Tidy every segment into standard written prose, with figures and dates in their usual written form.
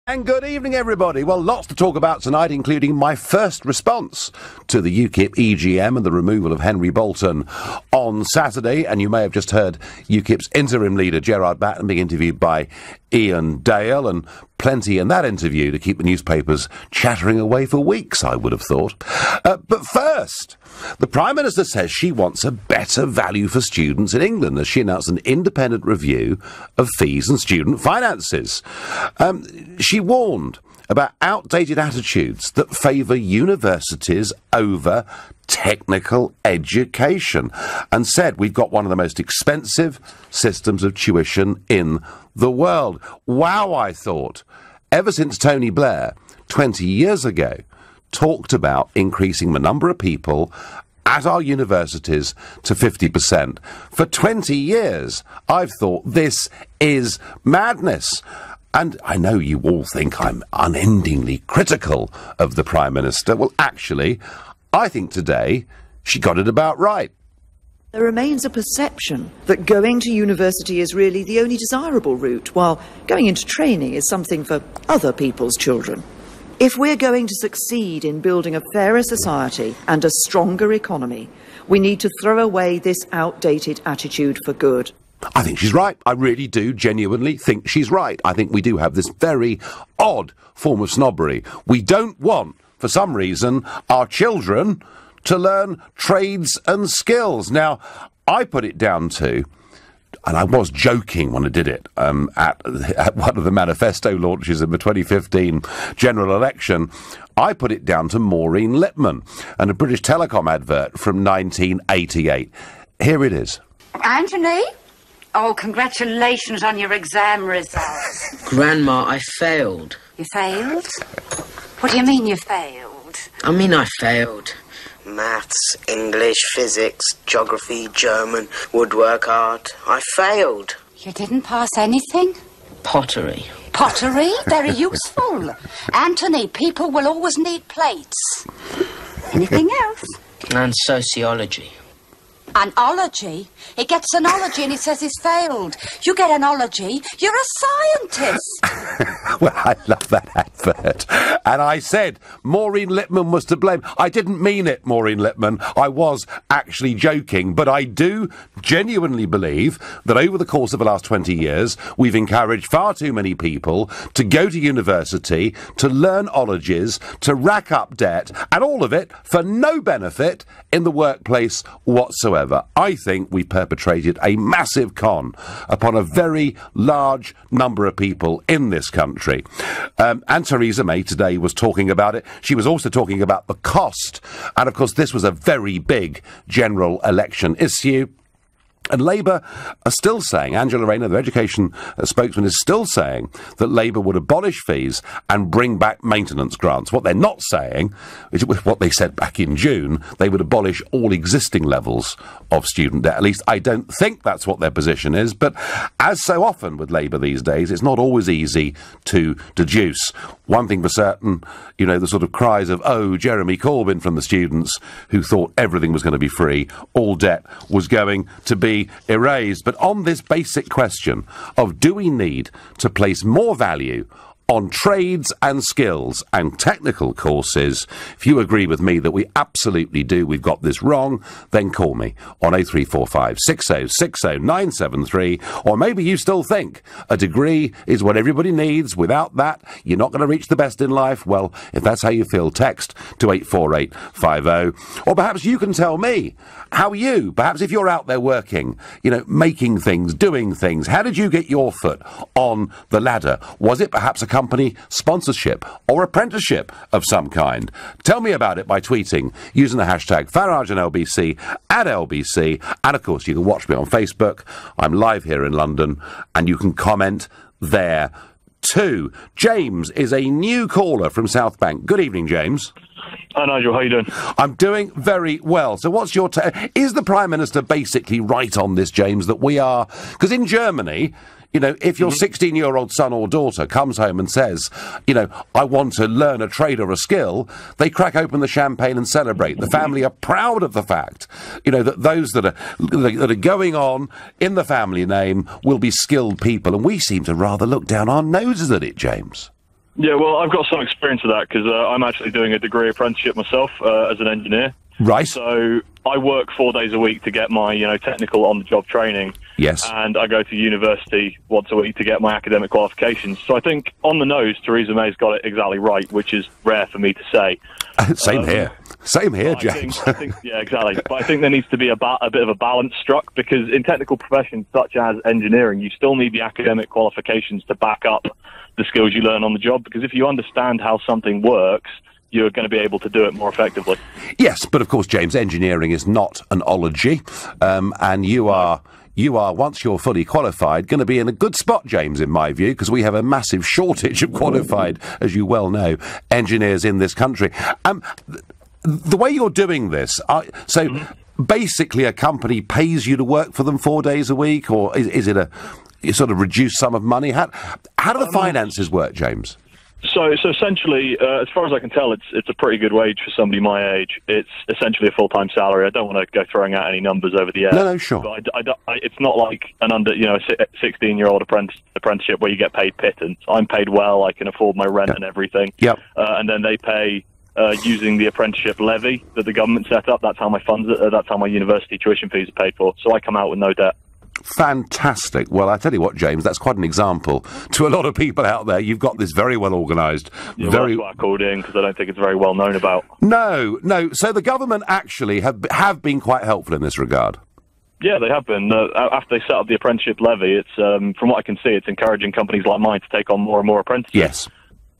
And good evening, everybody. Well, lots to talk about tonight, including my first response to the UKIP EGM and the removal of Henry Bolton on Saturday. And you may have just heard UKIP's interim leader, Gerard Batten, being interviewed by Ian Dale, and plenty in that interview to keep the newspapers chattering away for weeks, I would have thought. But first, the Prime Minister says she wants a better value for students in England as she announced an independent review of fees and student finances. She warned about outdated attitudes that favour universities over technical education and said we've got one of the most expensive systems of tuition in the world. Wow, I thought. Ever since Tony Blair, 20 years ago, talked about increasing the number of people at our universities to 50%. For 20 years, I've thought this is madness. And I know you all think I'm unendingly critical of the Prime Minister. Well, actually, I think today she got it about right. There remains a perception that going to university is really the only desirable route, while going into training is something for other people's children. If we're going to succeed in building a fairer society and a stronger economy, we need to throw away this outdated attitude for good. I think she's right. I really do genuinely think she's right. I think we do have this very odd form of snobbery. We don't want, for some reason, our children to learn trades and skills. Now, I put it down to, and I was joking when I did it, at one of the manifesto launches in the 2015 general election, I put it down to Maureen Lipman and a British Telecom advert from 1988. Here it is. Anthony? Oh, congratulations on your exam results. Grandma, I failed. You failed? What do you mean you failed? I failed. Maths, English, physics, geography, German, woodwork, art. I failed. You didn't pass anything? Pottery. Pottery? Very useful. Anthony, people will always need plates. Anything else? And sociology. An ology? He gets an ology and he says he's failed. You get an ology, you're a scientist. Well, I love that advert. And I said Maureen Lipman was to blame. I didn't mean it, Maureen Lipman. I was actually joking. But I do genuinely believe that over the course of the last 20 years, we've encouraged far too many people to go to university, to learn ologies, to rack up debt, and all of it for no benefit in the workplace whatsoever. I think we perpetrated a massive con upon a very large number of people in this country. And Theresa May today was talking about it. She was also talking about the cost. And of course, this was a very big general election issue. And Labour are still saying, Angela Rayner, the education spokesman, is still saying that Labour would abolish fees and bring back maintenance grants. What they're not saying is what they said back in June, they would abolish all existing levels of student debt. At least I don't think that's what their position is. But as so often with Labour these days, it's not always easy to deduce. One thing for certain, you know, the sort of cries of, oh, Jeremy Corbyn from the students who thought everything was going to be free, all debt was going to be erased. But on this basic question of do we need to place more value on trades and skills and technical courses, if you agree with me that we absolutely do, we've got this wrong, then call me on 0345 6060 973, or maybe you still think a degree is what everybody needs. Without that, you're not going to reach the best in life. Well, if that's how you feel, text to 84850. Or perhaps you can tell me how you, perhaps if you're out there working, you know, making things, doing things, how did you get your foot on the ladder? Was it perhaps a company sponsorship or apprenticeship of some kind? Tell me about it by tweeting using the hashtag Farage and LBC at LBC. And of course, you can watch me on Facebook. I'm live here in London and you can comment there too. James is a new caller from South Bank. Good evening, James. Hi, Nigel. How you doing? I'm doing very well. So what's your is the Prime Minister basically right on this, James, that we are... Because in Germany... You know, if your 16-year-old son or daughter comes home and says, you know, I want to learn a trade or a skill, they crack open the champagne and celebrate. The family are proud of the fact, you know, that those that are going on in the family name will be skilled people. And we seem to rather look down our noses at it, James. Yeah, well, I've got some experience of that because I'm actually doing a degree apprenticeship myself as an engineer. Right. So I work 4 days a week to get my, technical on-the-job training. Yes. And I go to university once a week to get my academic qualifications. So I think, on the nose, Theresa May's got it exactly right, which is rare for me to say. Same here. Same here, James. I think, yeah, exactly. But I think there needs to be a bit of a balance struck, because in technical professions such as engineering, you still need the academic qualifications to back up the skills you learn on the job, because if you understand how something works, you're going to be able to do it more effectively. Yes, but of course, James, engineering is not an ology, and you are, once you're fully qualified, going to be in a good spot, James, in my view, because we have a massive shortage of qualified, as you well know, engineers in this country. The way you're doing this, basically a company pays you to work for them 4 days a week, or is it a sort of reduced sum of money? How do the finances work, James? So essentially, as far as I can tell, it's a pretty good wage for somebody my age. It's essentially a full-time salary. I don't want to go throwing out any numbers over the air. No, sure. But it's not like a 16-year-old apprenticeship where you get paid pittance. I'm paid well. I can afford my rent and everything. Yep. And then they pay using the apprenticeship levy that the government set up. That's how my that's how my university tuition fees are paid for. So I come out with no debt. Fantastic. Well, I tell you what, James, that's quite an example to a lot of people out there. You've got this very well organised. Yeah, well, that's why I called in, because I don't think it's very well known about. No. So the government actually have been quite helpful in this regard. Yeah, they have been. After they set up the apprenticeship levy, it's from what I can see, it's encouraging companies like mine to take on more and more apprentices. Yes.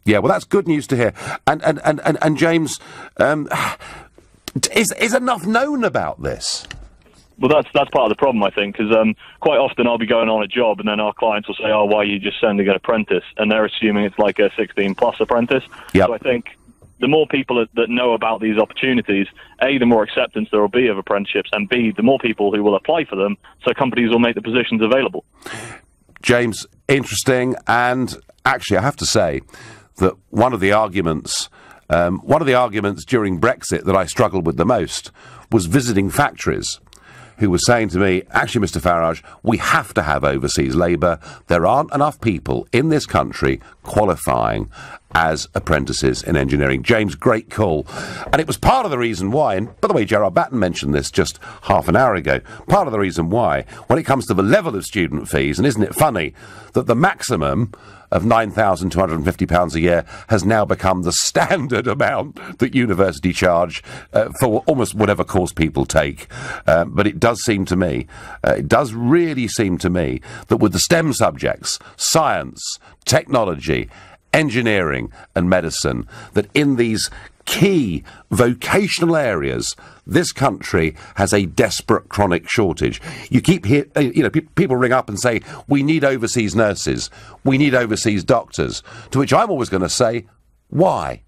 Yeah, well, that's good news to hear. And James, is enough known about this? Well, that's part of the problem, I think, because quite often I'll be going on a job and then our clients will say, oh, why are you just sending an apprentice? And they're assuming it's like a 16-plus apprentice. Yep. So I think the more people that know about these opportunities, A, the more acceptance there will be of apprenticeships, and B, the more people who will apply for them, so companies will make the positions available. James, interesting, and actually I have to say that one of the arguments during Brexit that I struggled with the most was visiting factories who was saying to me, actually, Mr. Farage, we have to have overseas labour. There aren't enough people in this country qualifying as apprentices in engineering. James, great call. And it was part of the reason why, and by the way, Gerard Batten mentioned this just half an hour ago, part of the reason why, when it comes to the level of student fees, and isn't it funny that the maximum of £9,250 a year has now become the standard amount that university charge for almost whatever course people take. But it does seem to me, it does really seem to me, that with the STEM subjects, science, technology, engineering and medicine, that in these key vocational areas, this country has a desperate chronic shortage. You keep hear, people ring up and say, we need overseas nurses, we need overseas doctors, to which I'm always going to say, why?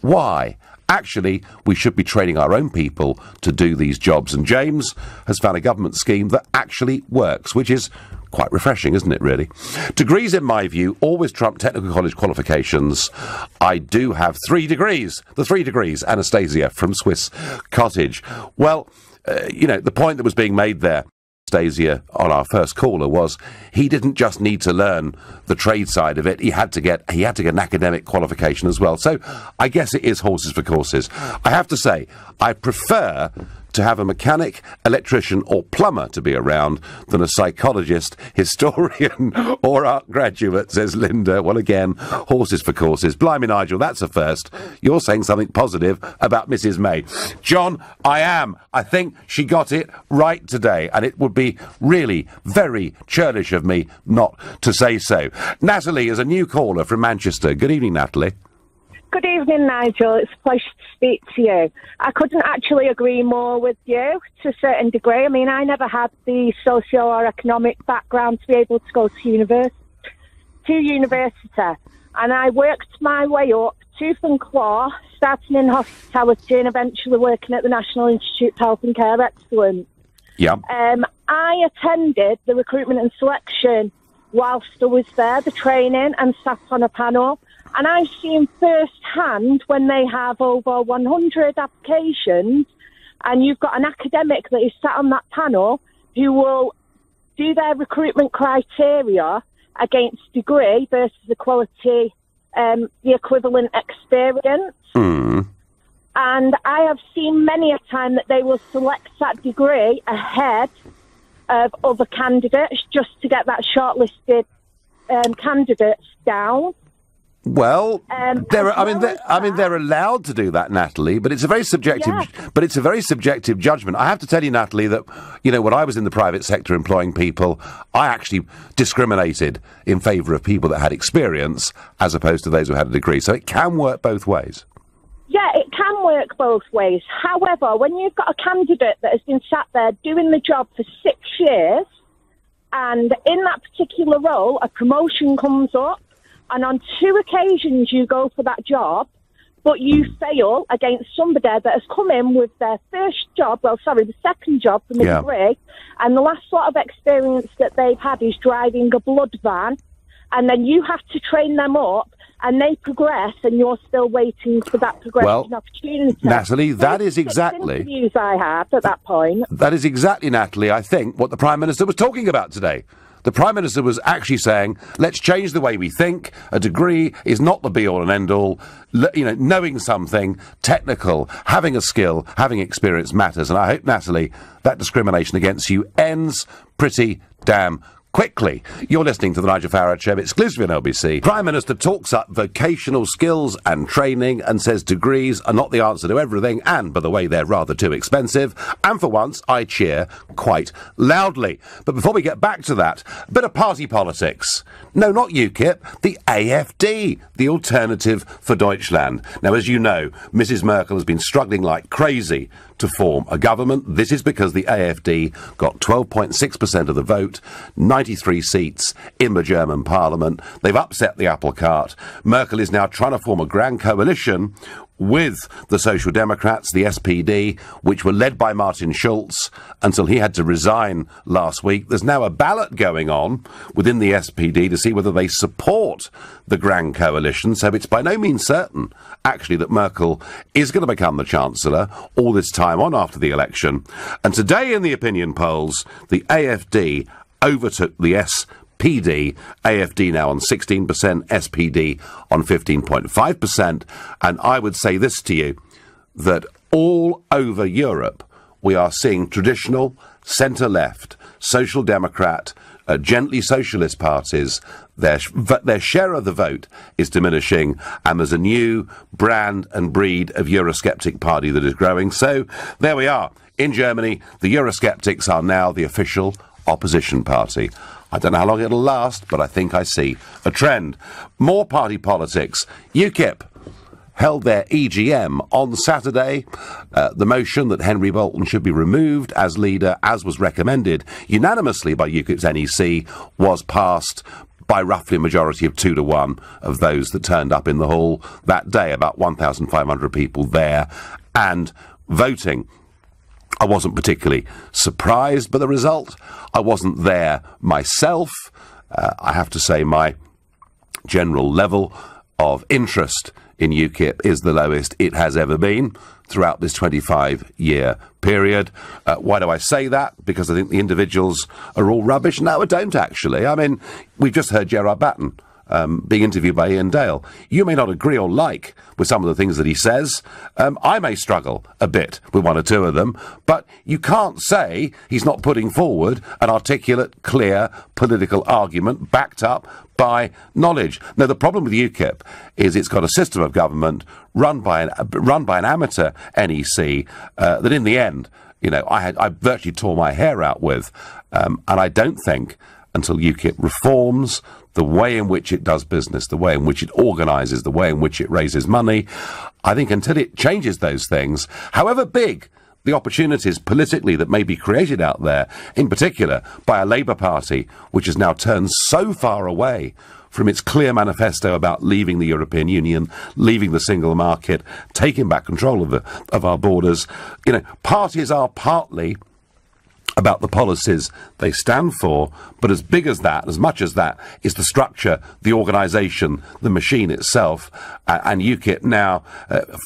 Why? Actually, we should be training our own people to do these jobs. And James has found a government scheme that actually works, which is quite refreshing, isn't it, really? Degrees, in my view, always trump technical college qualifications. I do have 3 degrees. The 3 degrees, Anastasia from Swiss Cottage. Well, the point that was being made there, Anastasia, on our first caller, was he didn't just need to learn the trade side of it, he had to get an academic qualification as well. So I guess it is horses for courses. I have to say, I prefer to have a mechanic, electrician or plumber to be around than a psychologist, historian or art graduate, says Linda. Well, again, horses for courses. Blimey, Nigel, that's a first. You're saying something positive about Mrs. May. John, I am. I think she got it right today, and it would be really very churlish of me not to say so. Natalie is a new caller from Manchester. Good evening, Natalie. Good evening, Nigel. It's a pleasure to speak to you. I couldn't actually agree more with you to a certain degree. I mean, I never had the socio or economic background to be able to go to university. And I worked my way up, tooth and claw, starting in hospitality and eventually working at the National Institute of Health and Care Excellence. Yeah. I attended the recruitment and selection whilst I was there, the training, and sat on a panel. And I've seen firsthand when they have over 100 applications and you've got an academic that is sat on that panel who will do their recruitment criteria against degree versus the quality the equivalent experience. And I have seen many a time that they will select that degree ahead of other candidates just to get that shortlisted candidates down. Well, they're allowed to do that, Natalie, but it's a very subjective. Yeah. But it's a very subjective judgment. I have to tell you, Natalie, that when I was in the private sector employing people, I actually discriminated in favour of people that had experience as opposed to those who had a degree. So it can work both ways. Yeah, it can work both ways. However, when you've got a candidate that has been sat there doing the job for 6 years, and in that particular role, a promotion comes up, and on 2 occasions you go for that job, but you fail against somebody that has come in with their the second job from a degree, and the last sort of experience that they've had is driving a blood van, and then you have to train them up, and they progress, and you're still waiting for that progression opportunity. Natalie, that is exactly... interviews I had at that point. That is exactly, Natalie, I think, what the Prime Minister was talking about today. The Prime Minister was actually saying, let's change the way we think. A degree is not the be-all and end-all. Knowing something, technical, having a skill, having experience matters. And I hope, Natalie, that discrimination against you ends pretty damn quickly. You're listening to the Nigel Farage Show, exclusively on LBC. Prime Minister talks up vocational skills and training and says degrees are not the answer to everything, and, by the way, they're rather too expensive. And for once, I cheer quite loudly. But before we get back to that, a bit of party politics. No, not UKIP, the AfD, the Alternative for Deutschland. Now, as you know, Mrs Merkel has been struggling like crazy to form a government. This is because the AfD got 12.6% of the vote, 93 seats in the German parliament. They've upset the apple cart. Merkel is now trying to form a grand coalition with the Social Democrats, the SPD, which were led by Martin Schulz until he had to resign last week. There's now a ballot going on within the SPD to see whether they support the Grand Coalition, so it's by no means certain, actually, that Merkel is going to become the Chancellor all this time on after the election. And today in the opinion polls, the AfD overtook the SPD, AfD now on 16%, SPD on 15.5%, and I would say this to you, that all over Europe we are seeing traditional, centre-left, social democrat, gently socialist parties, their share of the vote is diminishing, and there's a new brand and breed of Eurosceptic party that is growing. So there we are. In Germany, the Eurosceptics are now the official opposition party. I don't know how long it'll last, but I think I see a trend. More party politics. UKIP held their EGM on Saturday. The motion that Henry Bolton should be removed as leader, as was recommended unanimously by UKIP's NEC, was passed by roughly a majority of 2-1 of those that turned up in the hall that day, about 1,500 people there and voting. I wasn't particularly surprised by the result. I wasn't there myself. I have to say my general level of interest in UKIP is the lowest it has ever been throughout this 25-year period. Why do I say that? Because I think the individuals are all rubbish? No, I don't, actually. I mean, we've just heard Gerard Batten being interviewed by Ian Dale. You may not agree or like with some of the things that he says. I may struggle a bit with one or two of them, but you can't say he's not putting forward an articulate, clear political argument backed up by knowledge. Now, the problem with UKIP is it's got a system of government run by an amateur NEC that in the end, I virtually tore my hair out with, and I don't think until UKIP reforms the way in which it does business, the way in which it organises, the way in which it raises money, I think until it changes those things, however big the opportunities politically that may be created out there, in particular by a Labour Party which has now turned so far away from its clear manifesto about leaving the European Union, leaving the single market, taking back control of our borders. Parties are partly about the policies they stand for, but as big as that, as much as that, is the structure, the organisation, the machine itself, and UKIP now,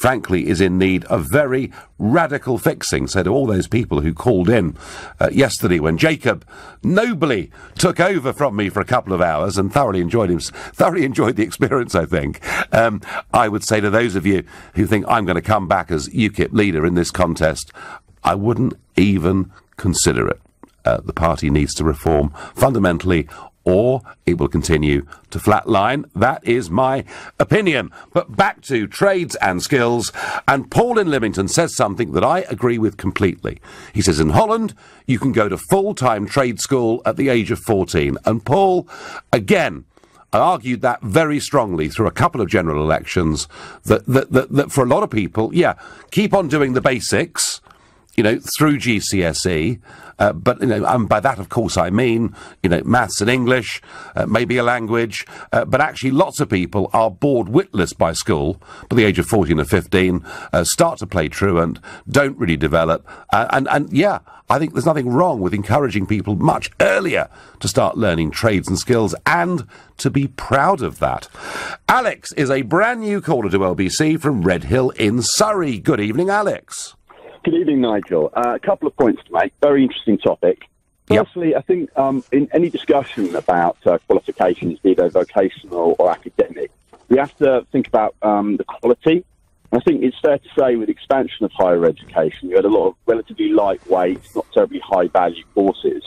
frankly, is in need of very radical fixing. So to all those people who called in yesterday when Jacob nobly took over from me for a couple of hours and thoroughly enjoyed the experience, I think, I would say to those of you who think I'm going to come back as UKIP leader in this contest, I wouldn't even consider it. The party needs to reform fundamentally, or it will continue to flatline. That is my opinion. But back to trades and skills, and Paul in Lymington says something that I agree with completely. He says in Holland you can go to full-time trade school at the age of 14. And Paul, again, I argued that very strongly through a couple of general elections, that for a lot of people, keep on doing the basics, through GCSE, but, and by that, of course, I mean, maths and English, maybe a language, but actually lots of people are bored witless by school by the age of 14 or 15, start to play truant, don't really develop, and I think there's nothing wrong with encouraging people much earlier to start learning trades and skills and to be proud of that. Alex is a brand new caller to LBC from Redhill in Surrey. Good evening, Alex. Good evening, Nigel. A couple of points to make. Very interesting topic. Firstly, I think in any discussion about qualifications, be they vocational or academic, we have to think about the quality. I think it's fair to say with the expansion of higher education, you had a lot of relatively lightweight, not terribly high-value courses.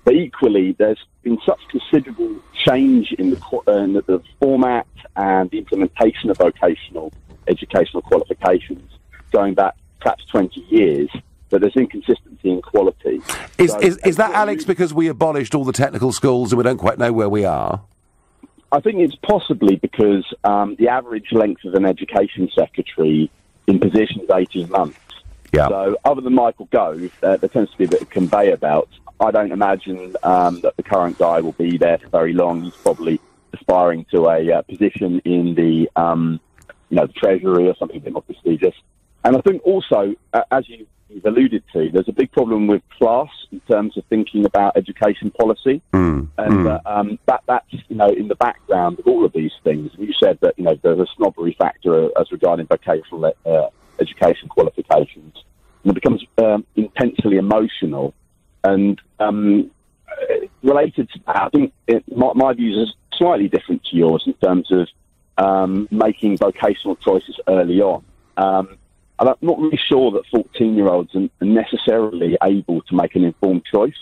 But equally, there's been such considerable change in the format and the implementation of vocational educational qualifications going back perhaps 20 years, but there's inconsistency in quality. Is that, Alex, because we abolished all the technical schools and we don't quite know where we are? I think it's possibly because the average length of an education secretary in position is 18 months. Yeah. So other than Michael Gove, there tends to be a bit of conveyor belt. I don't imagine that the current guy will be there for very long. He's probably aspiring to a position in the the Treasury or something a bit more prestigious. And I think also, as you've alluded to, there's a big problem with class in terms of thinking about education policy. That's, in the background of all of these things. You said that, there's a snobbery factor as regarding vocational education qualifications. And it becomes intensely emotional. And related to that, I think my views are slightly different to yours in terms of making vocational choices early on. I'm not really sure that 14-year-olds are necessarily able to make an informed choice.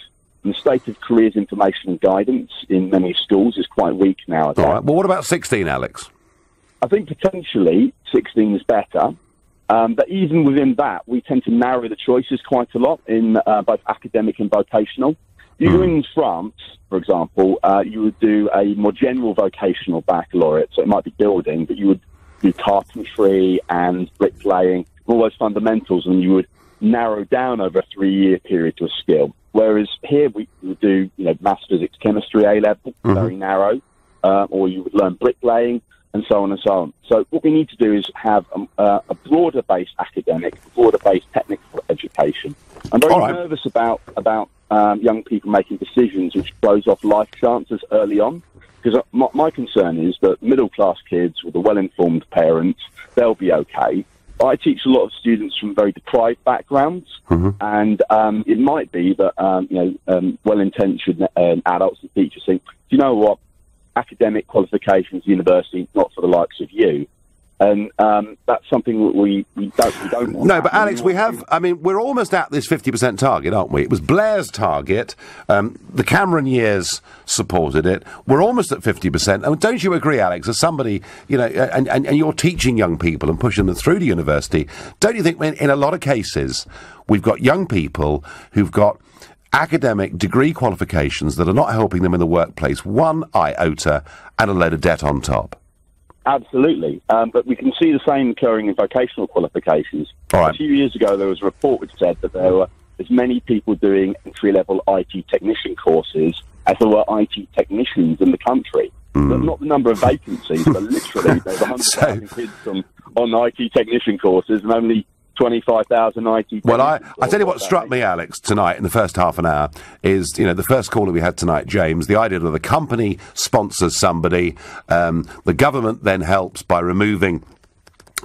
And the state of careers information and guidance in many schools is quite weak nowadays. All right. Well, what about 16, Alex? I think potentially 16 is better. But even within that, we tend to narrow the choices quite a lot in both academic and vocational. In France, for example, you would do a more general vocational baccalaureate. So it might be building, but you would do carpentry and bricklaying, all those fundamentals, and you would narrow down over a 3-year period to a skill. Whereas here we would do, maths, physics, chemistry, A-level, very narrow, or you would learn bricklaying, and so on and so on. So what we need to do is have a broader-based academic, broader-based technical education. I'm very nervous about young people making decisions which close off life chances early on, because my concern is that middle-class kids with a well-informed parents, they'll be okay. I teach a lot of students from very deprived backgrounds, and it might be that well-intentioned adults and teachers think, do you know what, academic qualifications, university, not for the likes of you. And that's something that we don't want. No, but Alex, we're almost at this 50% target, aren't we? It was Blair's target. The Cameron years supported it. We're almost at 50%. And don't you agree, Alex, as somebody, and you're teaching young people and pushing them through to university, don't you think in a lot of cases we've got young people who've got academic degree qualifications that are not helping them in the workplace, one iota, and a load of debt on top? Absolutely. But we can see the same occurring in vocational qualifications. A few years ago, there was a report which said that there were as many people doing entry-level IT technician courses as there were IT technicians in the country. But not the number of vacancies, but literally there's 100,000 kids on IT technician courses and only 25,000 IT. Well, I tell you what struck me, Alex, tonight in the first half an hour is, the first caller we had tonight, James, the idea that the company sponsors somebody, the government then helps by removing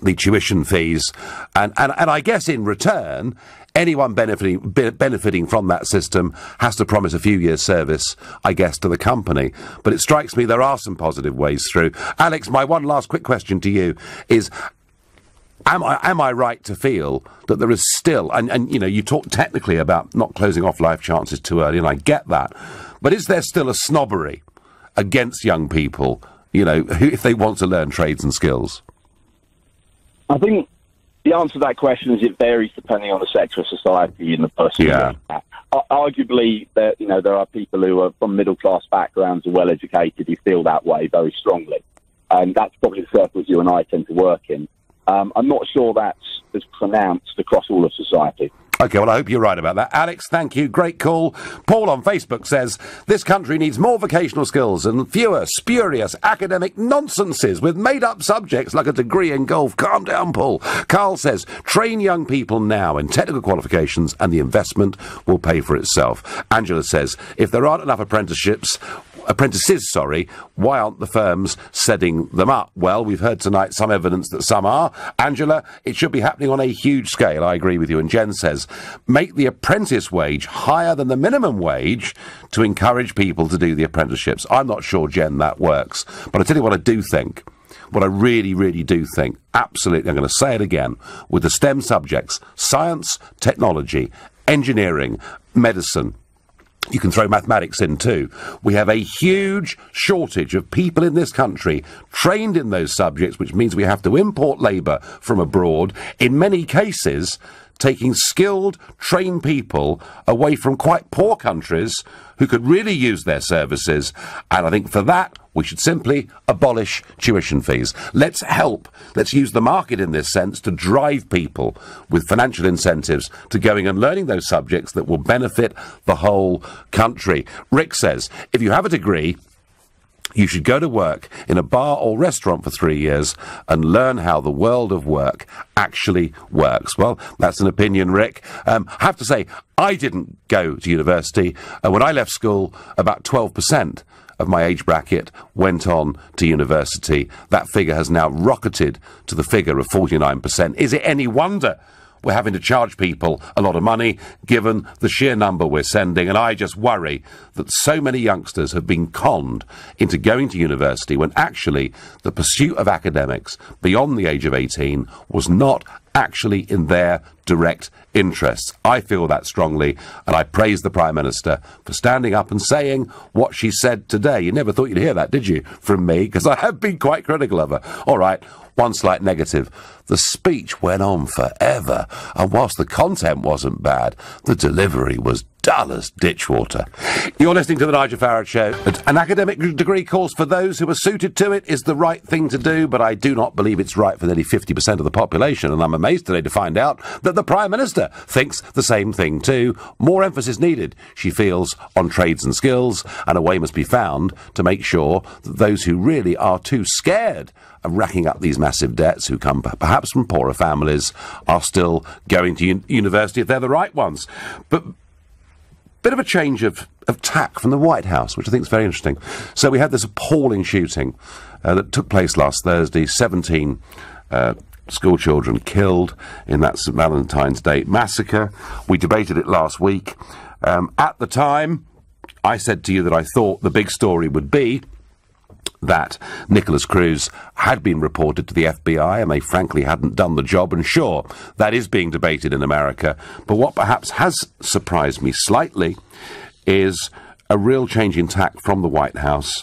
the tuition fees, and I guess in return, anyone benefiting from that system has to promise a few years' service, I guess, to the company. But it strikes me there are some positive ways through. Alex, my one last quick question to you is, Am I right to feel that there is still, and you talk technically about not closing off life chances too early, and I get that, but is there still a snobbery against young people, if they want to learn trades and skills? I think the answer to that question is it varies depending on the sector of society and the person. Yeah. Arguably, there are people who are from middle-class backgrounds and well-educated who feel that way very strongly, and that's probably the circles you and I tend to work in. I'm not sure that's as pronounced across all of society. OK, well, I hope you're right about that. Alex, thank you. Great call. Paul on Facebook says, this country needs more vocational skills and fewer spurious academic nonsenses with made-up subjects like a degree in golf. Calm down, Paul. Carl says, train young people now in technical qualifications and the investment will pay for itself. Angela says, if there aren't enough apprentices, why aren't the firms setting them up? Well, we've heard tonight some evidence that some are. Angela, it should be happening on a huge scale. I agree with you. And Jen says, make the apprentice wage higher than the minimum wage to encourage people to do the apprenticeships. I'm not sure, Jen, that works. But I tell you what I do think. What I really, really do think, absolutely, I'm going to say it again, with the STEM subjects, science, technology, engineering, medicine, you can throw mathematics in too. We have a huge shortage of people in this country trained in those subjects, which means we have to import labour from abroad, in many cases taking skilled, trained people away from quite poor countries who could really use their services. And I think for that, we should simply abolish tuition fees. Let's use the market in this sense to drive people with financial incentives to going and learning those subjects that will benefit the whole country. Rick says, if you have a degree, you should go to work in a bar or restaurant for 3 years and learn how the world of work actually works. Well, that's an opinion, Rick. I have to say, I didn't go to university. When I left school, about 12% of my age bracket went on to university. That figure has now rocketed to the figure of 49%. Is it any wonder we're having to charge people a lot of money, given the sheer number we're sending? And I just worry that so many youngsters have been conned into going to university when actually the pursuit of academics beyond the age of 18 was not actually in their direct interests. I feel that strongly, and I praise the Prime Minister for standing up and saying what she said today. You never thought you'd hear that, did you, from me? Because I have been quite critical of her. All right, one slight negative. The speech went on forever, and whilst the content wasn't bad, the delivery was dull as ditch water. You're listening to the Nigel Farage Show. An academic degree course for those who are suited to it is the right thing to do, but I do not believe it's right for nearly 50% of the population, and I'm amazed today to find out that the Prime Minister thinks the same thing too. More emphasis needed, she feels, on trades and skills, and a way must be found to make sure that those who really are too scared of racking up these massive debts, who come perhaps from poorer families, are still going to university if they're the right ones. But bit of a change of tack from the White House, which I think is very interesting. So we had this appalling shooting that took place last Thursday, 17 school children killed in that St. Valentine's Day massacre. We debated it last week. At the time, I said to you that I thought the big story would be that Nicholas Cruz had been reported to the FBI and they frankly hadn't done the job, and sure, that is being debated in America. But what perhaps has surprised me slightly is a real change in tack from the White House,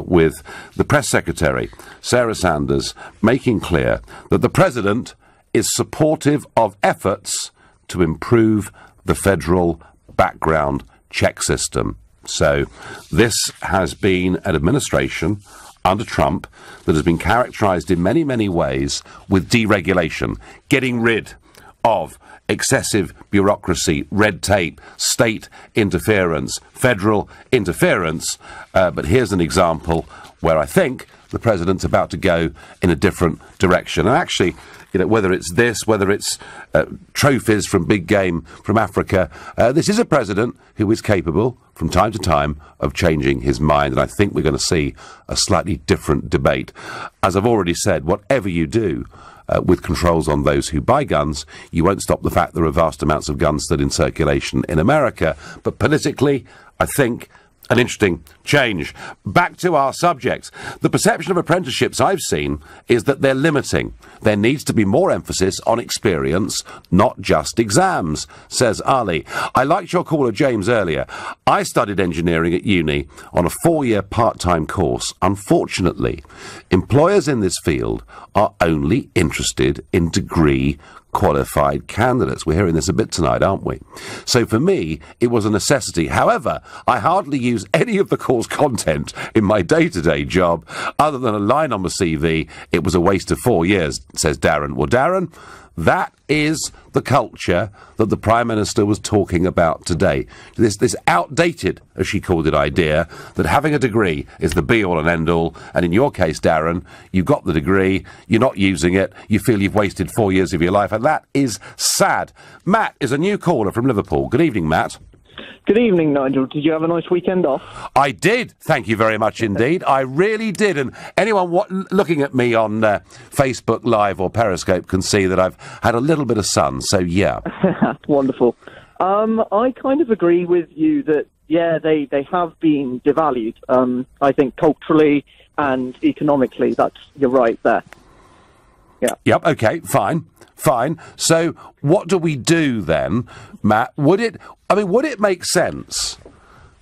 with the press secretary, Sarah Sanders, making clear that the president is supportive of efforts to improve the federal background check system. So this has been an administration under Trump that has been characterized in many, many ways with deregulation, getting rid of excessive bureaucracy, red tape, state interference, federal interference. But here's an example where I think the president's about to go in a different direction. And actually, whether it's this, whether it's trophies from big game from Africa, this is a president who is capable, from time to time, of changing his mind. And I think we're going to see a slightly different debate. As I've already said, whatever you do with controls on those who buy guns, you won't stop the fact there are vast amounts of guns still in circulation in America. But politically, I think an interesting change. Back to our subject. The perception of apprenticeships I've seen is that they're limiting. There needs to be more emphasis on experience, not just exams, says Ali. I liked your caller James earlier. I studied engineering at uni on a 4-year part-time course. Unfortunately, employers in this field are only interested in degree qualified candidates. We're hearing this a bit tonight, aren't we? So for me, it was a necessity. However, I hardly use any of the course content in my day-to-day job other than a line on my CV. It was a waste of 4 years, says Darren. Well, Darren, that is the culture that the Prime Minister was talking about today. This outdated, as she called it, idea that having a degree is the be-all and end-all. And in your case, Darren, you got the degree, you're not using it, you feel you've wasted 4 years of your life, and that is sad. Matt is a new caller from Liverpool. Good evening, Matt. Good evening, Nigel. Did you have a nice weekend off? I did, thank you very much indeed. I really did. And anyone looking at me on Facebook Live or Periscope can see that I've had a little bit of sun, so yeah. Wonderful. I kind of agree with you that, yeah, they have been devalued. I think culturally and economically, you're right there. Yeah. Yep, okay, fine. So what do we do then, Matt? Would it make sense?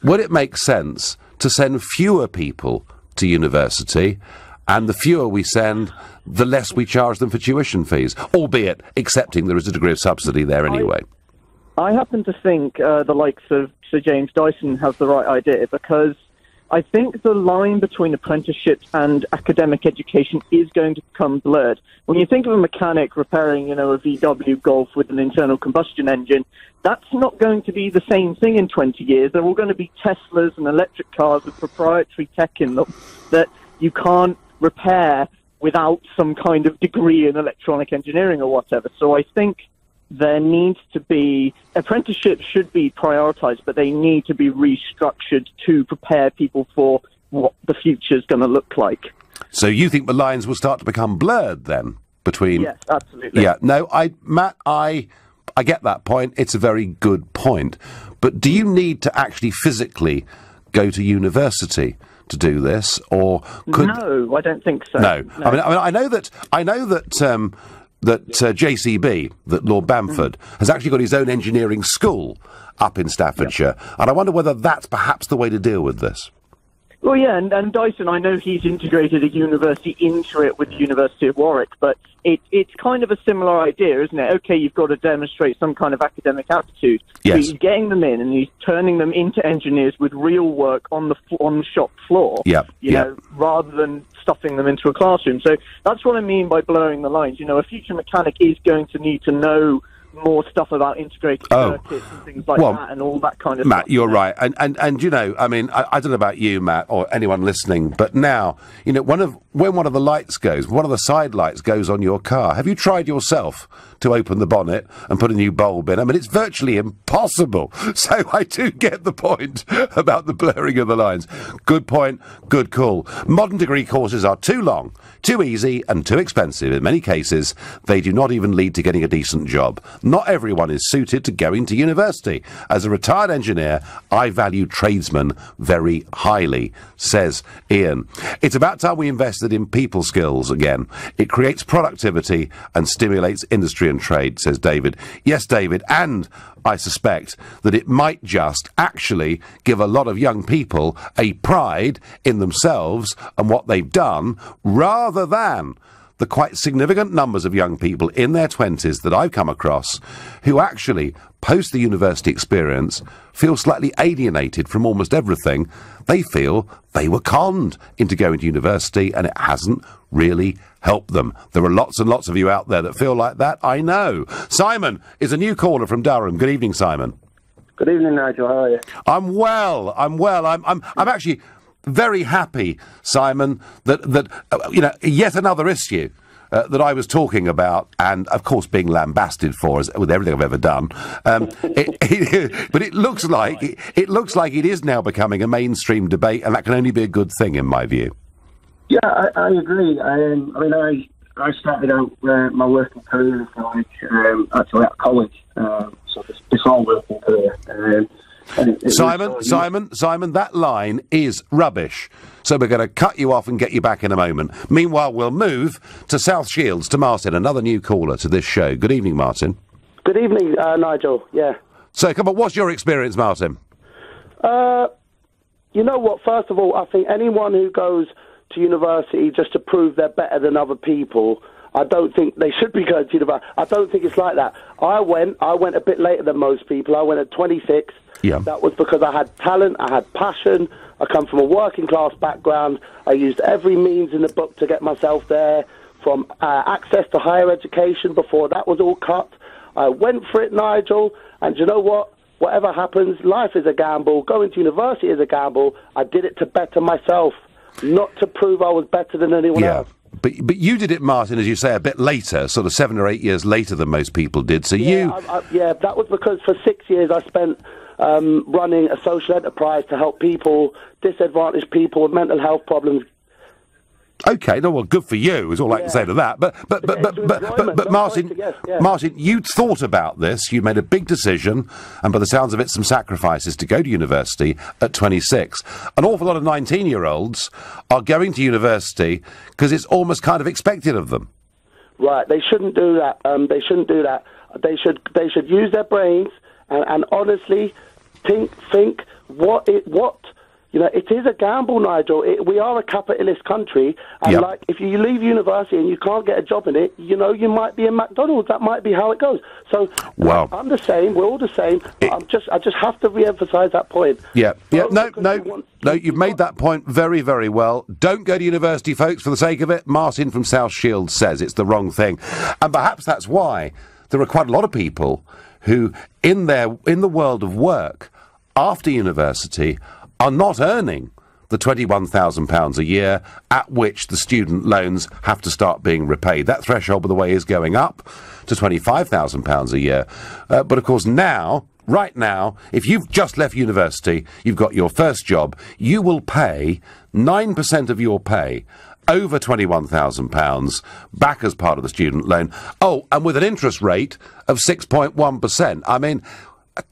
Would it make sense to send fewer people to university, and the fewer we send, the less we charge them for tuition fees, albeit accepting there is a degree of subsidy there anyway? I happen to think the likes of Sir James Dyson has the right idea, because I think the line between apprenticeships and academic education is going to become blurred. When you think of a mechanic repairing, a VW Golf with an internal combustion engine, that's not going to be the same thing in 20 years. They're all going to be Teslas and electric cars with proprietary tech in them that you can't repair without some kind of degree in electronic engineering or whatever. So I think there needs to be, apprenticeships should be prioritised, but they need to be restructured to prepare people for what the future is going to look like. So you think the lines will start to become blurred then between? Yes, absolutely. Yeah, no, Matt, I get that point. It's a very good point. But do you need to actually physically go to university to do this, or could? No, I don't think so. No. I know that JCB, that Lord Bamford, has actually got his own engineering school up in Staffordshire, and I wonder whether that's perhaps the way to deal with this. Well, yeah, and Dyson, I know he's integrated a university into it with the University of Warwick, but it's kind of a similar idea, isn't it? Okay, you've got to demonstrate some kind of academic aptitude. Yes. But he's getting them in, and he's turning them into engineers with real work on the shop floor. Yeah. You know, rather than stuffing them into a classroom. So that's what I mean by blurring the lines. A future mechanic is going to need to know more stuff about integrated circuits and things like that, and all that kind of Matt, stuff. you're right. And I don't know about you, Matt, or anyone listening, but now, when one of the lights goes, one of the side lights goes on your car, have you tried yourself to open the bonnet and put a new bulb in? I mean, it's virtually impossible. So I do get the point about the blurring of the lines. Good point, good call. Modern degree courses are too long, too easy, and too expensive. In many cases, they do not even lead to getting a decent job. Not everyone is suited to going to university. As a retired engineer, I value tradesmen very highly, says Ian. It's about time we invested in people skills again. It creates productivity and stimulates industry and trade, says David. Yes, David, and I suspect that it might just actually give a lot of young people a pride in themselves and what they've done, rather than the quite significant numbers of young people in their 20s that I've come across who actually, post the university experience, feel slightly alienated from almost everything. They feel they were conned into going to university, and it hasn't really helped them. There are lots and lots of you out there that feel like that, I know. Simon is a new caller from Durham. Good evening, Simon. Good evening, Nigel. How are you? I'm well. I'm actually very happy, Simon, that yet another issue that I was talking about, and of course being lambasted for, as with everything I've ever done. But it looks like it is now becoming a mainstream debate, and that can only be a good thing, in my view. Yeah, I agree. I started out my working career, if you like, actually at college, so before working career. Simon, that line is rubbish. So we're going to cut you off and get you back in a moment. Meanwhile, we'll move to South Shields, to Martin, another new caller to this show. Good evening, Martin. Good evening, Nigel, yeah. So, come on, what's your experience, Martin? You know what, first of all, I think anyone who goes to university just to prove they're better than other people, I don't think they should be going to university. I don't think it's like that. I went a bit later than most people. I went at 26. Yeah. That was because I had talent, I had passion, I come from a working class background, I used every means in the book to get myself there, from access to higher education before that was all cut. I went for it, Nigel, and you know what? Whatever happens, life is a gamble, going to university is a gamble. I did it to better myself, not to prove I was better than anyone else. But you did it, Martin, as you say, a bit later, sort of 7 or 8 years later than most people did. So that was because for 6 years I spent running a social enterprise to help people, disadvantaged people with mental health problems. Okay, no, well, good for you, is all I can say to that. But Martin, you'd thought about this, you'd made a big decision, and by the sounds of it, some sacrifices to go to university at 26. An awful lot of 19-year-olds are going to university because it's almost kind of expected of them. Right, they shouldn't do that. They shouldn't do that. They should use their brains and honestly think what. You know, it is a gamble, Nigel. We are a capitalist country, and like, if you leave university and you can't get a job in it, you know, you might be in McDonald's. That might be how it goes. So, I'm the same. We're all the same. But I just have to re-emphasise that point. No, you've made that point very, very well. Don't go to university, folks, for the sake of it. Martin from South Shields says it's the wrong thing, and perhaps that's why there are quite a lot of people who, in the world of work after university, are not earning the £21,000 a year at which the student loans have to start being repaid. That threshold, by the way, is going up to £25,000 a year. But, of course, right now, if you've just left university, you've got your first job, you will pay 9% of your pay over £21,000 back as part of the student loan. Oh, and with an interest rate of 6.1%. I mean,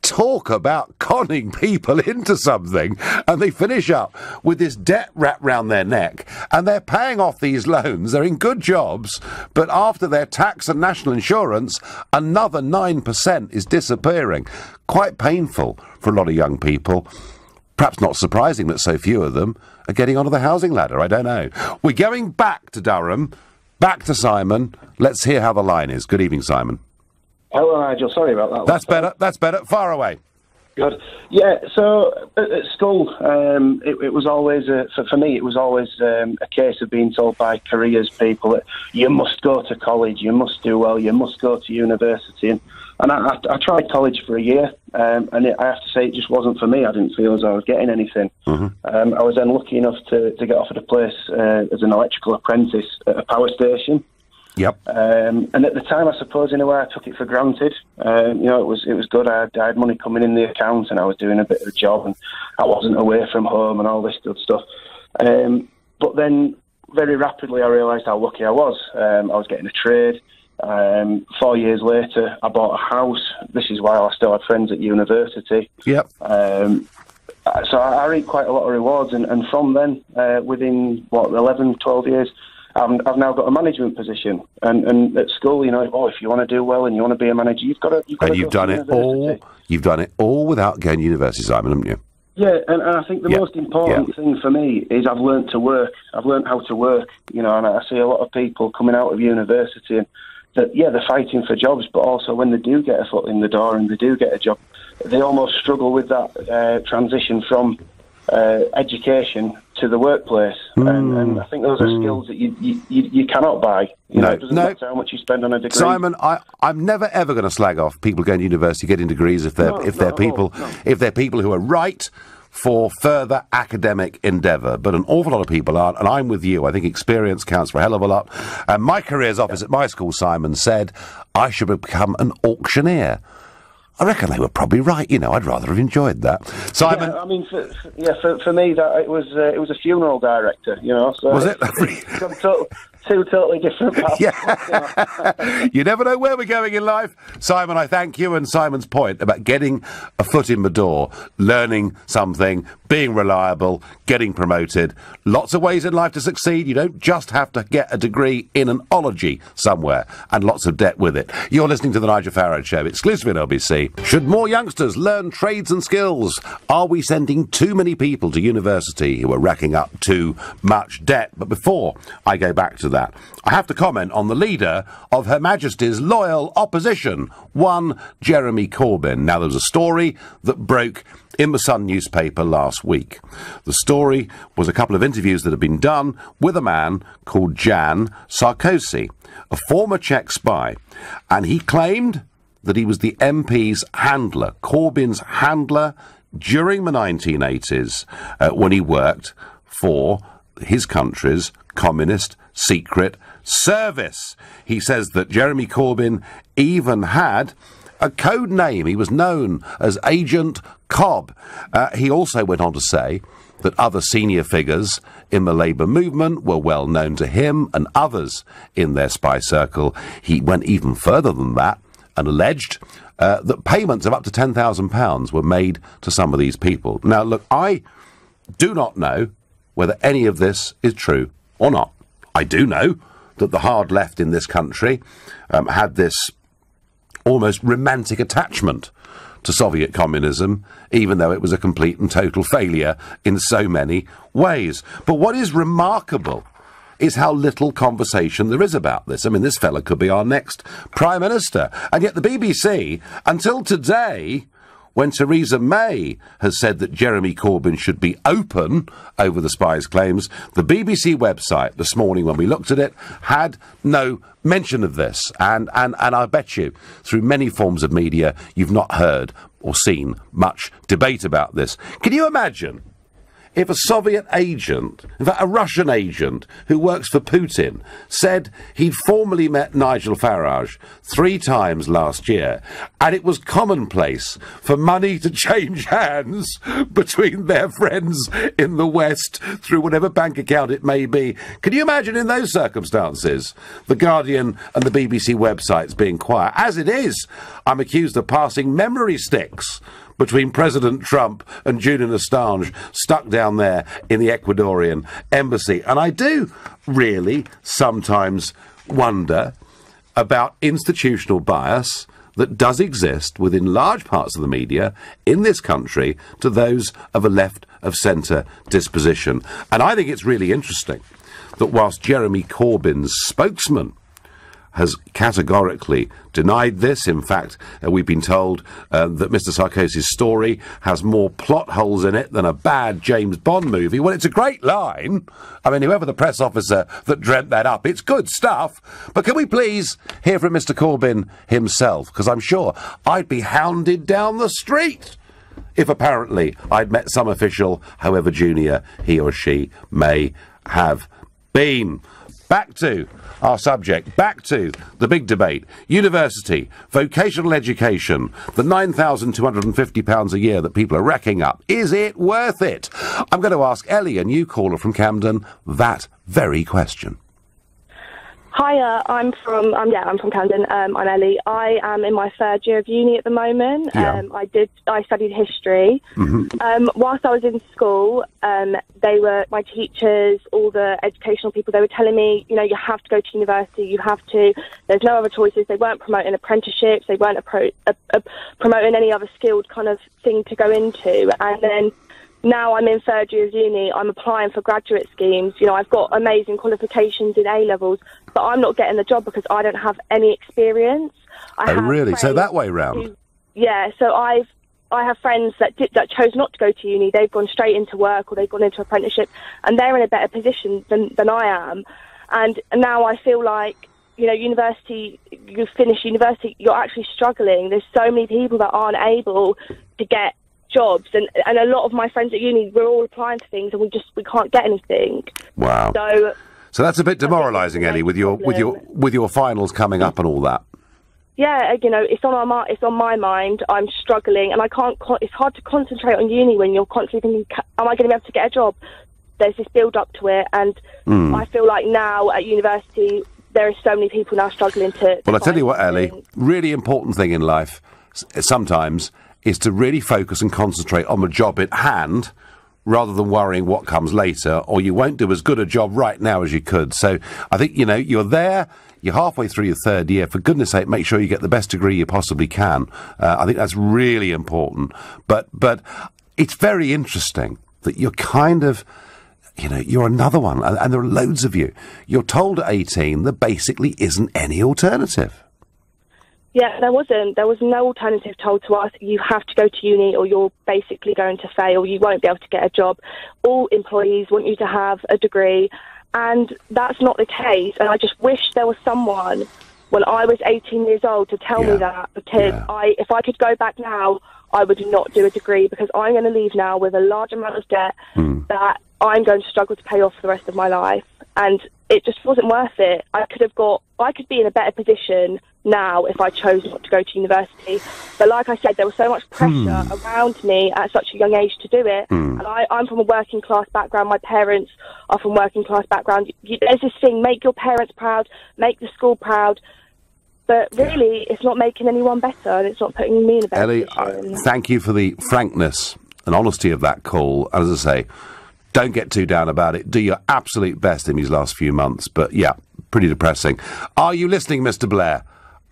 talk about conning people into something, and they finish up with this debt wrapped round their neck, and they're paying off these loans, they're in good jobs, but after their tax and national insurance, another 9% is disappearing. Quite painful for a lot of young people. Perhaps not surprising that so few of them are getting onto the housing ladder, I don't know. We're going back to Durham, back to Simon. Let's hear how the line is. Good evening, Simon. Hello, Nigel. Sorry about that. That's better. Far away. Good. Yeah, so at school, it was always, for me, it was always a case of being told by careers people that you must go to college, you must do well, you must go to university. And I tried college for a year, and I have to say it just wasn't for me. I didn't feel as I was getting anything. Mm-hmm. I was then lucky enough to get offered a place as an electrical apprentice at a power station. Yep. And at the time, I suppose, in a way, I took it for granted. You know, it was good. I had money coming in the account, and I was doing a bit of a job, and I wasn't away from home and all this good stuff. But then, very rapidly, I realised how lucky I was. I was getting a trade. 4 years later, I bought a house. This is while I still had friends at university. Yep. So I reaped quite a lot of rewards, and from then, within, 11, 12 years, I've now got a management position, and at school, you know, if you want to do well and you want to be a manager, you've got to. And you've done it all. You've done it all without going to university, Simon, haven't you? Yeah, and I think the most important thing for me is I've learned to work. I've learned how to work, you know, and I see a lot of people coming out of university and that, they're fighting for jobs, but also when they do get a foot in the door and they do get a job, they almost struggle with that transition from education to the workplace, and I think those are skills that you cannot buy. You know, it doesn't matter how much you spend on a degree. Simon, I'm never ever going to slag off people going to university getting degrees if they're people who are right for further academic endeavour, but an awful lot of people aren't, and I'm with you. I think experience counts for a hell of a lot. And my career's office at my school, Simon, said I should become an auctioneer. I reckon they were probably right. You know, I'd rather have enjoyed that. Simon, yeah, I mean, for me, that it was a funeral director. You know, so was it? Two totally different paths. Yeah. You never know where we're going in life. Simon, I thank you, and Simon's point about getting a foot in the door, learning something, being reliable, getting promoted. Lots of ways in life to succeed. You don't just have to get a degree in an ology somewhere, and lots of debt with it. You're listening to The Nigel Farage Show, exclusively on LBC. Should more youngsters learn trades and skills? Are we sending too many people to university who are racking up too much debt? But before I go back to that, I have to comment on the leader of Her Majesty's loyal opposition, one Jeremy Corbyn. Now, there was a story that broke in the Sun newspaper last week. The story was a couple of interviews that had been done with a man called Jan Sarkozy, a former Czech spy, and he claimed that he was the MP's handler, Corbyn's handler, during the 1980s when he worked for his country's communist secret service. He says that Jeremy Corbyn even had a code name. He was known as Agent Cobb. He also went on to say that other senior figures in the Labour movement were well known to him and others in their spy circle. He went even further than that and alleged that payments of up to £10,000 were made to some of these people. Now, look, I do not know whether any of this is true or not. I do know that the hard left in this country had this almost romantic attachment to Soviet communism, even though it was a complete and total failure in so many ways. But what is remarkable is how little conversation there is about this. I mean, this fella could be our next Prime Minister. And yet the BBC, until today, when Theresa May has said that Jeremy Corbyn should be open over the spy's claims, the BBC website this morning, when we looked at it, had no mention of this. And I bet you, through many forms of media, you've not heard or seen much debate about this. Can you imagine if a Soviet agent, in fact a Russian agent who works for Putin, said he'd formally met Nigel Farage 3 times last year, and it was commonplace for money to change hands between their friends in the West through whatever bank account it may be? Can you imagine in those circumstances The Guardian and the BBC websites being quiet? As it is, I'm accused of passing memory sticks between President Trump and Julian Assange stuck down there in the Ecuadorian embassy. And I do really sometimes wonder about institutional bias that does exist within large parts of the media in this country to those of a left-of-centre disposition. And I think it's really interesting that whilst Jeremy Corbyn's spokesman has categorically denied this. In fact, we've been told that Mr. Sarkozy's story has more plot holes in it than a bad James Bond movie. Well, it's a great line. I mean, whoever the press officer that dreamt that up, it's good stuff. But can we please hear from Mr. Corbyn himself? Because I'm sure I'd be hounded down the street if apparently I'd met some official, however junior he or she may have been. Back to our subject, back to the big debate. University, vocational education, the £9,250 a year that people are racking up. Is it worth it? I'm going to ask Ellie, a new caller from Camden, that very question. Hiya, I'm from Camden. I'm Ellie. I am in my 3rd year of uni at the moment. Yeah. I studied history. Mm-hmm. Whilst I was in school, my teachers, all the educational people, they were telling me, you know, you have to go to university, you have to, there's no other choices. They weren't promoting apprenticeships, they weren't promoting any other skilled kind of thing to go into. And then now I'm in 3rd year of uni, I'm applying for graduate schemes. You know, I've got amazing qualifications in A-levels, but I'm not getting the job because I don't have any experience. Really? So that way round? So I have friends that chose not to go to uni. They've gone straight into work or they've gone into apprenticeship, and they're in a better position than I am. And now I feel like, you know, you finish university, you're actually struggling. There's so many people that aren't able to get jobs, and a lot of my friends at uni, we're all applying for things, and we can't get anything. Wow. So that's a bit demoralising, Ellie, with your finals coming up and all that. Yeah, you know, it's on my mind. I'm struggling, and I can't. It's hard to concentrate on uni when you're constantly thinking, "Am I going to be able to get a job?" There's this build up to it, and I feel like now at university there are so many people now struggling to. Well, I tell you what, Ellie, really important thing in life sometimes is to really focus and concentrate on the job at hand, rather than worrying what comes later, or you won't do as good a job right now as you could. So I think, you know, you're there, you're halfway through your third year. For goodness sake, make sure you get the best degree you possibly can. I think that's really important. But it's very interesting that you're kind of, you know, you're another one, and there are loads of you. You're told at 18 there basically isn't any alternative. Yeah, there wasn't. There was no alternative told to us. You have to go to uni or you're basically going to fail. You won't be able to get a job. All employees want you to have a degree, and that's not the case. And I just wish there was someone when I was 18 years old to tell me that, because if I could go back now, I would not do a degree, because I'm going to leave now with a large amount of debt that I'm going to struggle to pay off for the rest of my life. And it just wasn't worth it. I could be in a better position now if I chose not to go to university. But like I said, there was so much pressure around me at such a young age to do it. And I'm from a working class background. My parents are from working class background. There's this thing, make your parents proud, make the school proud. But really, it's not making anyone better, and it's not putting me in a better position. Ellie, thank you for the frankness and honesty of that call. As I say, don't get too down about it. Do your absolute best in these last few months. But, yeah, pretty depressing. Are you listening, Mr. Blair?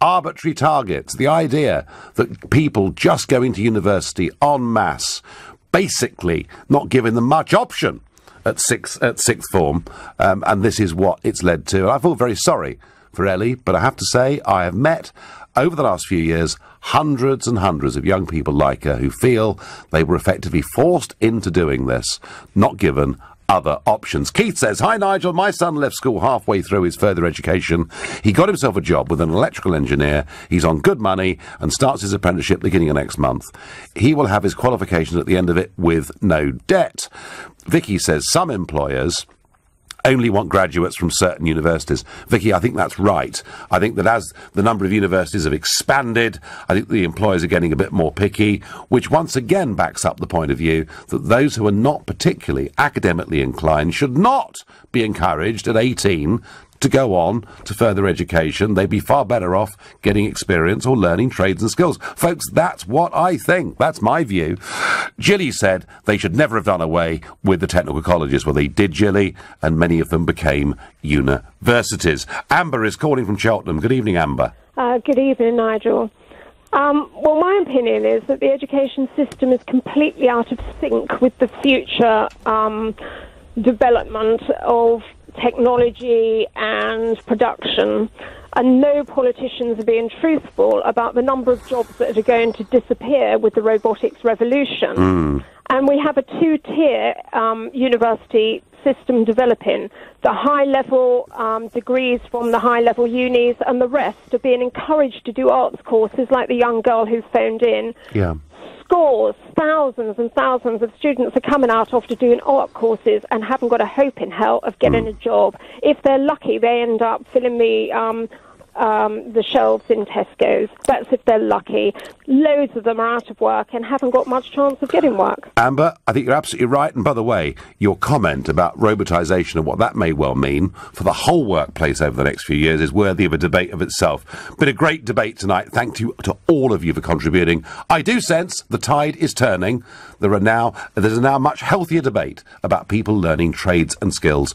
Arbitrary targets, the idea that people just going to university en masse, basically not giving them much option at sixth form, and this is what it's led to. I feel very sorry for Ellie, but I have to say I have met, over the last few years, hundreds and hundreds of young people like her who feel they were effectively forced into doing this, not given other options. Keith says, "Hi Nigel, my son left school halfway through his further education. He got himself a job with an electrical engineer. He's on good money and starts his apprenticeship beginning of next month. He will have his qualifications at the end of it with no debt." Vicky says, "Some employers only want graduates from certain universities." Vicky, I think that's right. I think that as the number of universities have expanded, I think the employers are getting a bit more picky, which once again backs up the point of view that those who are not particularly academically inclined should not be encouraged at 18 to go on to further education. They'd be far better off getting experience or learning trades and skills. Folks, that's what I think. That's my view. Gilly said they should never have done away with the technical colleges. Well, they did, Gilly, and many of them became universities. Amber is calling from Cheltenham. Good evening, Amber. Good evening, Nigel. Well, my opinion is that the education system is completely out of sync with the future development of technology and production, and no politicians are being truthful about the number of jobs that are going to disappear with the robotics revolution. And we have a two-tier university system developing. The high-level degrees from the high-level unis, and the rest are being encouraged to do arts courses, like the young girl who phoned in. Yeah. Scores, thousands and thousands of students are coming out after doing art courses and haven't got a hope in hell of getting a job. If they're lucky, they end up filling the shelves in Tesco's. That's if they're lucky. Loads of them are out of work and haven't got much chance of getting work. Amber, I think you're absolutely right. And by the way, your comment about robotisation and what that may well mean for the whole workplace over the next few years is worthy of a debate of itself. Been a great debate tonight. Thank you to all of you for contributing. I do sense the tide is turning. There's a now much healthier debate about people learning trades and skills.